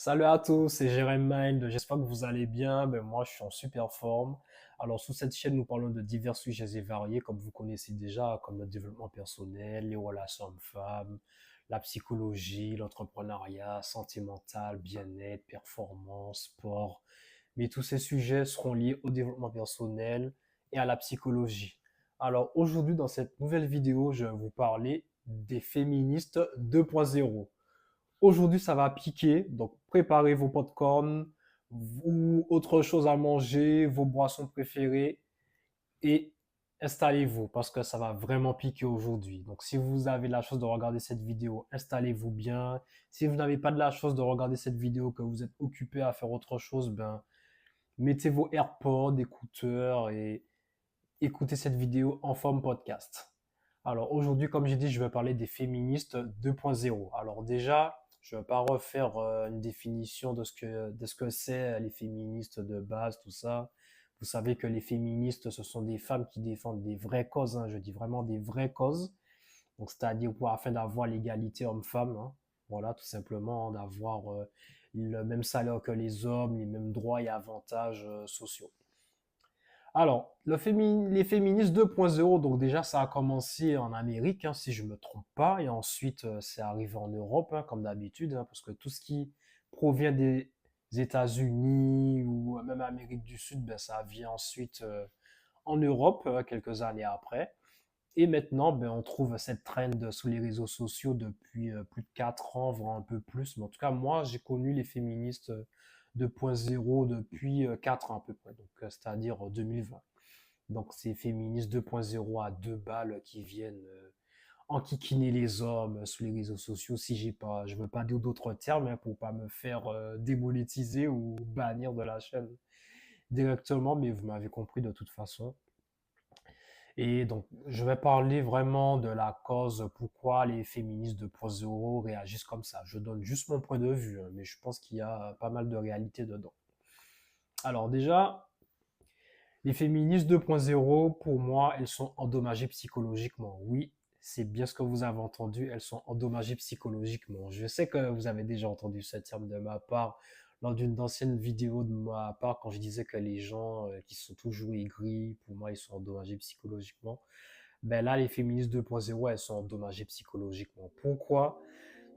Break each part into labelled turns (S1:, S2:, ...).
S1: Salut à tous, c'est Jérém Mind. J'espère que vous allez bien. Moi, je suis en super forme. Alors, sur cette chaîne, nous parlons de divers sujets et variés, comme vous connaissez déjà, comme le développement personnel, les relations hommes-femmes, la psychologie, l'entrepreneuriat, santé mentale, bien-être, performance, sport. Mais tous ces sujets seront liés au développement personnel et à la psychologie. Alors, aujourd'hui, dans cette nouvelle vidéo, je vais vous parler des féministes 2.0. Aujourd'hui, ça va piquer, donc préparez vos popcorn ou autre chose à manger, vos boissons préférées et installez-vous parce que ça va vraiment piquer aujourd'hui. Donc, si vous avez la chance de regarder cette vidéo, installez-vous bien. Si vous n'avez pas de la chance de regarder cette vidéo, que vous êtes occupé à faire autre chose, mettez vos AirPods, écouteurs et écoutez cette vidéo en forme podcast. Alors aujourd'hui, comme j'ai dit, je vais parler des féministes 2.0. Alors déjà, je ne vais pas refaire une définition de ce que c'est les féministes de base, tout ça. Vous savez que les féministes, ce sont des femmes qui défendent des vraies causes, hein, je dis vraiment des vraies causes. Donc c'est-à-dire afin d'avoir l'égalité homme-femme, hein. Voilà, tout simplement, d'avoir le même salaire que les hommes, les mêmes droits et avantages sociaux. Alors, les féministes 2.0, donc déjà ça a commencé en Amérique, hein, si je ne me trompe pas, et ensuite c'est arrivé en Europe, hein, comme d'habitude, hein, parce que tout ce qui provient des États-Unis ou même Amérique du Sud, ça vient ensuite en Europe, quelques années après. Et maintenant, on trouve cette trend sur les réseaux sociaux depuis plus de 4 ans, voire un peu plus. Mais en tout cas, moi, j'ai connu les féministes 2.0 depuis 4 ans à peu près, donc c'est-à-dire 2020. Donc, ces féministes 2.0 à deux balles qui viennent enquiquiner les hommes sur les réseaux sociaux. Si j'ai pas, je veux pas dire d'autres termes hein, pour pas me faire démonétiser ou bannir de la chaîne directement, mais vous m'avez compris de toute façon. Et donc, je vais parler vraiment de la cause, pourquoi les féministes 2.0 réagissent comme ça. Je donne juste mon point de vue, hein, mais je pense qu'il y a pas mal de réalité dedans. Alors déjà, les féministes 2.0, pour moi, elles sont endommagées psychologiquement. Oui, c'est bien ce que vous avez entendu, elles sont endommagées psychologiquement. Je sais que vous avez déjà entendu ce terme de ma part lors d'une ancienne vidéo de ma part quand je disais que les gens qui sont toujours aigris, pour moi, ils sont endommagés psychologiquement. Ben là, les féministes 2.0, elles sont endommagées psychologiquement. Pourquoi?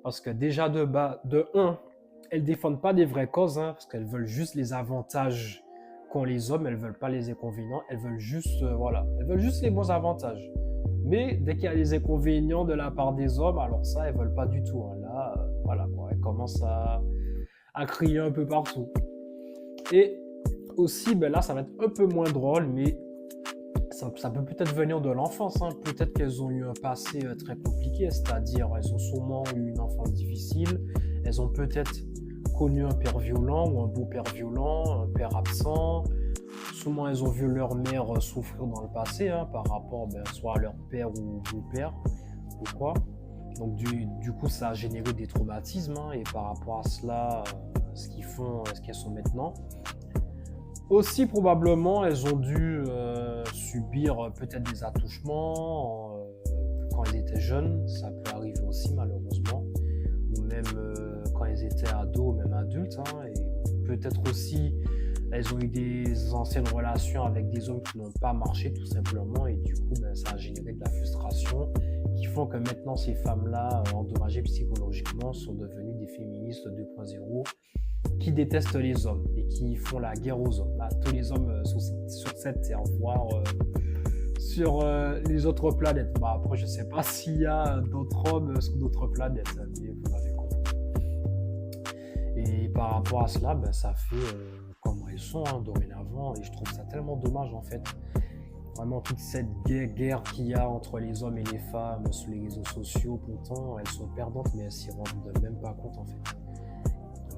S1: Parce que déjà de un, elles défendent pas des vraies causes, hein, parce qu'elles veulent juste les avantages qu'ont les hommes, elles veulent pas les inconvénients, elles veulent juste, voilà, elles veulent juste les bons avantages. Mais dès qu'il y a les inconvénients de la part des hommes, alors ça, elles veulent pas du tout, hein. Là, voilà, quoi, elles commencent à crier un peu partout. Et aussi, là, ça va être un peu moins drôle, mais ça peut peut-être venir de l'enfance, hein. Peut-être qu'elles ont eu un passé très compliqué, c'est-à-dire elles ont sûrement eu une enfance difficile, elles ont peut-être connu un père violent ou un beau-père violent, un père absent. Souvent, elles ont vu leur mère souffrir dans le passé hein, par rapport soit à leur père ou beau-père ou quoi. Donc du coup, ça a généré des traumatismes hein, et par rapport à cela, ce qu'elles sont maintenant. Aussi, probablement, elles ont dû subir peut-être des attouchements quand elles étaient jeunes. Ça peut arriver aussi, malheureusement. Ou même quand elles étaient ados, même adultes. Hein, et peut-être aussi, elles ont eu des anciennes relations avec des hommes qui n'ont pas marché, tout simplement. Et du coup, ça a généré de la frustration qui font que maintenant, ces femmes-là, endommagées psychologiquement, sont devenues des féministes 2.0 qui détestent les hommes et qui font la guerre aux hommes. Tous les hommes sur cette terre, voire sur les autres planètes. Après, je ne sais pas s'il y a d'autres hommes sur d'autres planètes, mais vous m'avez compris. Et par rapport à cela, ça fait comme elles sont hein, dorénavant, et je trouve ça tellement dommage en fait. Vraiment toute cette guerre qu'il y a entre les hommes et les femmes sur les réseaux sociaux, pourtant elles sont perdantes, mais elles s'y rendent même pas compte en fait.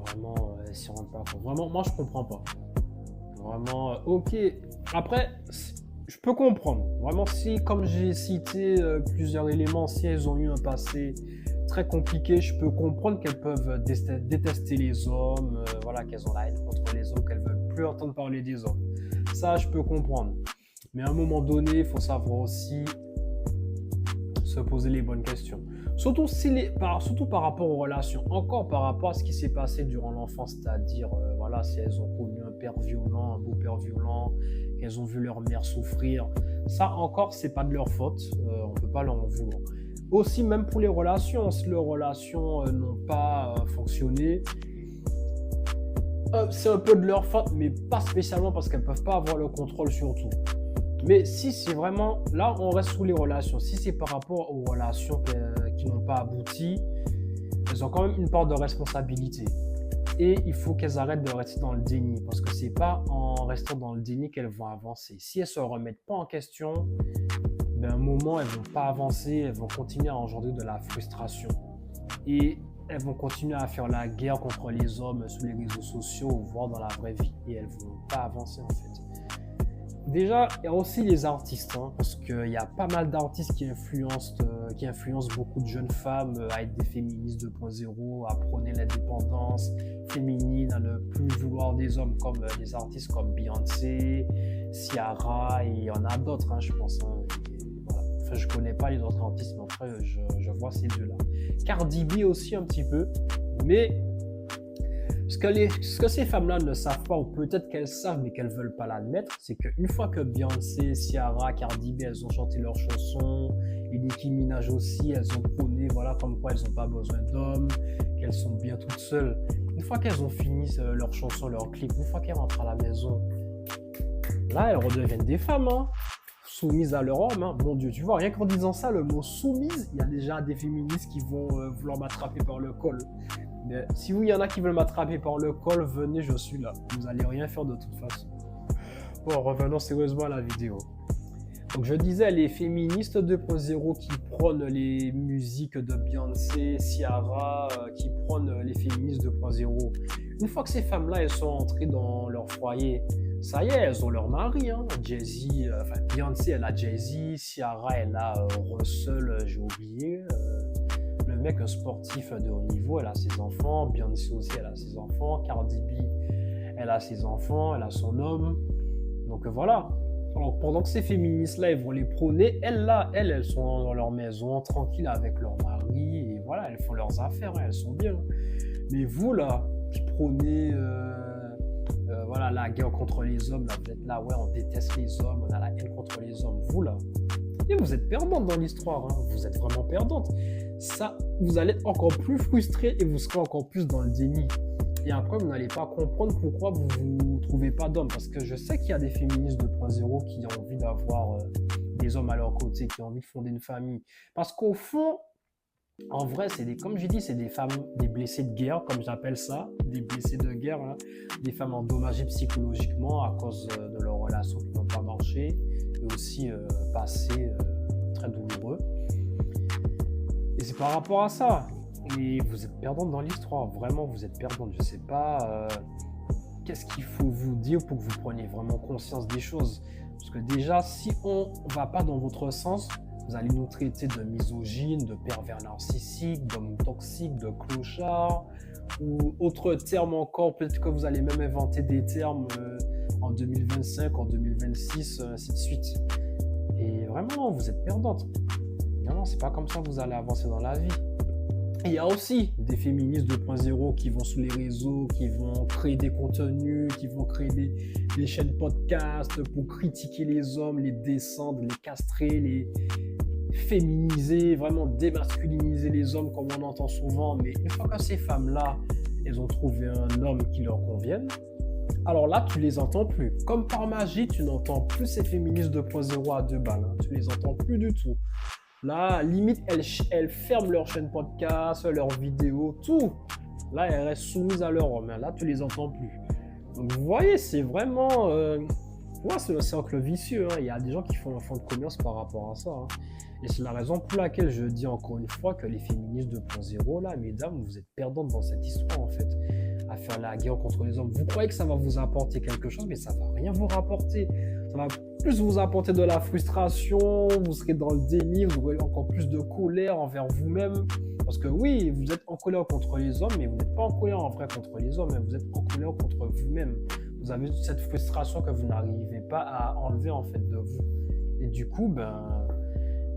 S1: Vraiment, elles s'y rendent pas compte. Vraiment, moi je comprends pas. Vraiment, ok. Après, je peux comprendre. Vraiment, si, comme j'ai cité plusieurs éléments, si elles ont eu un passé très compliqué, je peux comprendre qu'elles peuvent détester les hommes, voilà, qu'elles ont la haine contre les hommes, qu'elles veulent plus entendre parler des hommes. Ça, je peux comprendre. Mais à un moment donné, il faut savoir aussi se poser les bonnes questions. Surtout par rapport aux relations, encore par rapport à ce qui s'est passé durant l'enfance, c'est-à-dire, voilà, si elles ont connu un père violent, un beau-père violent, qu'elles ont vu leur mère souffrir, ça encore, c'est pas de leur faute, on peut pas leur en vouloir. Aussi, même pour les relations, si leurs relations n'ont pas fonctionné, c'est un peu de leur faute, mais pas spécialement parce qu'elles peuvent pas avoir le contrôle sur tout. Mais si c'est vraiment, là on reste sous les relations, si c'est par rapport aux relations qui n'ont pas abouti, elles ont quand même une part de responsabilité. Et il faut qu'elles arrêtent de rester dans le déni, parce que c'est pas en restant dans le déni qu'elles vont avancer. Si elles se remettent pas en question, ben, à un moment elles vont pas avancer, elles vont continuer à engendrer de la frustration. Et elles vont continuer à faire la guerre contre les hommes sur les réseaux sociaux, voire dans la vraie vie. Et elles vont pas avancer en fait. Déjà, il y a aussi les artistes, hein, parce qu'il y a pas mal d'artistes qui influencent beaucoup de jeunes femmes à être des féministes 2.0, à prôner l'indépendance féminine, à ne plus vouloir des hommes comme des artistes comme Beyoncé, Ciara, et il y en a d'autres, hein, je pense. Hein, voilà. Enfin, je connais pas les autres artistes, mais enfin, je vois ces deux-là. Cardi B aussi un petit peu, mais ce que ces femmes-là ne savent pas, ou peut-être qu'elles savent mais qu'elles ne veulent pas l'admettre, c'est qu'une fois que Beyoncé, Ciara, Cardi B, elles ont chanté leurs chansons, et Nicki Minaj aussi, elles ont prôné, voilà, comme quoi elles n'ont pas besoin d'hommes, qu'elles sont bien toutes seules. Une fois qu'elles ont fini leurs chansons, leurs clips, une fois qu'elles rentrent à la maison, là, elles redeviennent des femmes, hein, soumises à leur homme. Hein. Mon Dieu, tu vois, rien qu'en disant ça, le mot soumise, il y a déjà des féministes qui vont vouloir m'attraper par le col. Mais si vous, il y en a qui veulent m'attraper par le col, venez, je suis là. Vous n'allez rien faire de toute façon. Bon, revenons sérieusement à la vidéo. Donc, je disais, les féministes 2.0 qui prônent les musiques de Beyoncé, Ciara, qui prônent les féministes 2.0. Une fois que ces femmes-là, elles sont entrées dans leur foyer, ça y est, elles ont leur mari. Hein. Beyoncé, elle a Jay-Z, Ciara, elle a Russell, j'ai oublié. Le mec sportif de haut niveau, elle a ses enfants. Beyoncé aussi, elle a ses enfants. Cardi B, elle a ses enfants, elle a son homme. Donc voilà. Alors pendant que ces féministes-là, elles vont les prôner, elles sont dans leur maison, tranquilles avec leur mari, et voilà, elles font leurs affaires, hein, elles sont bien. Mais vous là, qui prônez voilà, la guerre contre les hommes, là, vous êtes là, ouais, on déteste les hommes, on a la haine contre les hommes, vous là. Et vous êtes perdante dans l'histoire, hein. Vous êtes vraiment perdante. Ça, vous allez être encore plus frustré et vous serez encore plus dans le déni. Et après, vous n'allez pas comprendre pourquoi vous ne trouvez pas d'hommes. Parce que je sais qu'il y a des féministes 2.0 qui ont envie d'avoir des hommes à leur côté, qui ont envie de fonder une famille. Parce qu'au fond, en vrai, comme j'ai dit, c'est des femmes, des blessés de guerre, comme j'appelle ça, des blessés de guerre, hein, des femmes endommagées psychologiquement à cause de leurs relations qui n'ont pas marché, et aussi passé très douloureux. Et c'est par rapport à ça. Et vous êtes perdante dans l'histoire, vraiment, vous êtes perdante. Je ne sais pas qu'est-ce qu'il faut vous dire pour que vous preniez vraiment conscience des choses. Parce que déjà, si on ne va pas dans votre sens, vous allez nous traiter de misogynes, de pervers narcissiques, d'hommes toxiques, de clochards, ou autres termes encore. Peut-être que vous allez même inventer des termes en 2025, en 2026, ainsi de suite. Et vraiment, vous êtes perdante. Non, c'est pas comme ça que vous allez avancer dans la vie. Et il y a aussi des féministes 2.0 qui vont sur les réseaux, qui vont créer des contenus, qui vont créer des chaînes podcast pour critiquer les hommes, les descendre, les castrer, les féminiser, vraiment démasculiniser les hommes comme on entend souvent. Mais une fois que ces femmes-là, elles ont trouvé un homme qui leur convienne, alors là, tu les entends plus. Comme par magie, tu n'entends plus ces féministes 2.0 à deux balles. Hein. Tu les entends plus du tout. Là, limite, elles ferment leur chaîne podcast, leurs vidéos, tout. Là, elles restent soumises à leur homme. Là, tu les entends plus. Donc, vous voyez, c'est vraiment... ouais, c'est un cercle vicieux. Hein. Il y a des gens qui font un fonds de commerce par rapport à ça. Hein. Et c'est la raison pour laquelle je dis encore une fois que les féministes 2.0, là, mesdames, vous êtes perdantes dans cette histoire, en fait. À faire la guerre contre les hommes. Vous croyez que ça va vous apporter quelque chose, mais ça va rien vous rapporter. Ça va plus vous apporter de la frustration, vous serez dans le déni, vous aurez encore plus de colère envers vous-même. Parce que oui, vous êtes en colère contre les hommes, mais vous n'êtes pas en colère en vrai contre les hommes, mais vous êtes en colère contre vous-même. Vous avez cette frustration que vous n'arrivez pas à enlever en fait de vous. Et du coup,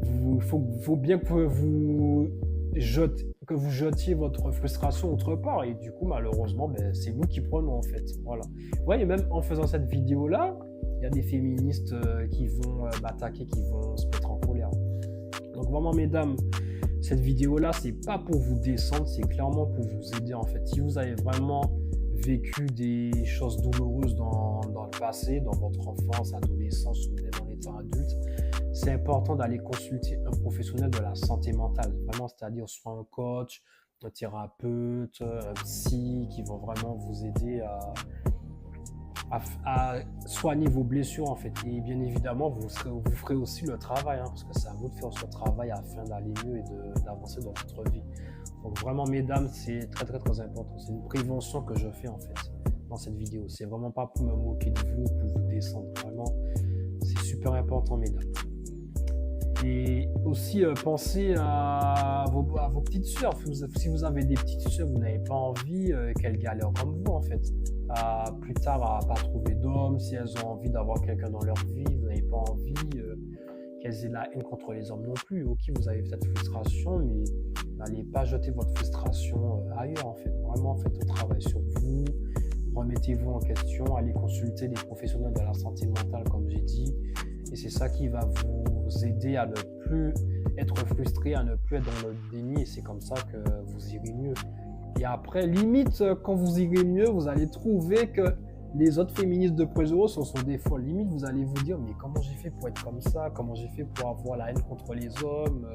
S1: il faut bien que vous que vous jetiez votre frustration autre part. Et du coup, malheureusement, ben, c'est nous qui prenons en fait. Voilà. Vous voyez, même en faisant cette vidéo-là, il y a des féministes qui vont m'attaquer, qui vont se mettre en colère. Donc vraiment, mesdames, cette vidéo-là, c'est pas pour vous descendre, c'est clairement pour vous aider en fait. Si vous avez vraiment vécu des choses douloureuses dans le passé, dans votre enfance, adolescence ou même en étant adulte, c'est important d'aller consulter un professionnel de la santé mentale, vraiment, c'est-à-dire soit un coach, un thérapeute, un psy, qui vont vraiment vous aider à soigner vos blessures en fait. Et bien évidemment, vous ferez aussi le travail, hein, parce que c'est à vous de faire ce travail afin d'aller mieux et d'avancer dans votre vie. Donc vraiment, mesdames, c'est très très très important. C'est une prévention que je fais en fait dans cette vidéo. C'est vraiment pas pour me moquer de vous, pour vous descendre. Vraiment, c'est super important, mesdames. Et aussi, pensez à vos petites sœurs. Si vous avez des petites sœurs, vous n'avez pas envie qu'elles galèrent comme vous, en fait. Plus tard, à pas trouver d'homme, si elles ont envie d'avoir quelqu'un dans leur vie, vous n'avez pas envie qu'elles aient la haine contre les hommes non plus. Ok, vous avez cette frustration, mais n'allez pas jeter votre frustration ailleurs, en fait. Vraiment, faites un travail sur vous. Remettez-vous en question, allez consulter des professionnels de la santé mentale, comme j'ai dit. Et c'est ça qui va vous aider à ne plus être frustré, à ne plus être dans le déni. Et c'est comme ça que vous irez mieux. Et après, limite, quand vous irez mieux, vous allez trouver que les autres féministes de Preux sont des folles. Limite, vous allez vous dire, mais comment j'ai fait pour être comme ça? Comment j'ai fait pour avoir la haine contre les hommes?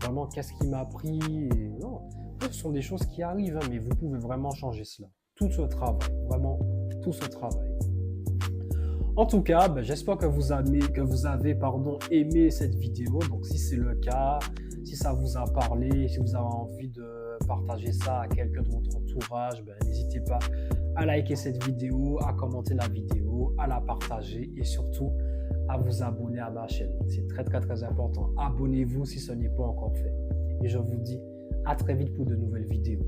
S1: Vraiment, qu'est-ce qui m'a pris? Et non, ce sont des choses qui arrivent, hein, mais vous pouvez vraiment changer cela. Tout ce travail, vraiment, tout ce travail. En tout cas, j'espère que vous avez aimé cette vidéo. Donc, si c'est le cas, si ça vous a parlé, si vous avez envie de partager ça à quelqu'un de votre entourage, n'hésitez pas à liker cette vidéo, à commenter la vidéo, à la partager et surtout à vous abonner à ma chaîne. C'est très, très, très important. Abonnez-vous si ce n'est pas encore fait. Et je vous dis à très vite pour de nouvelles vidéos.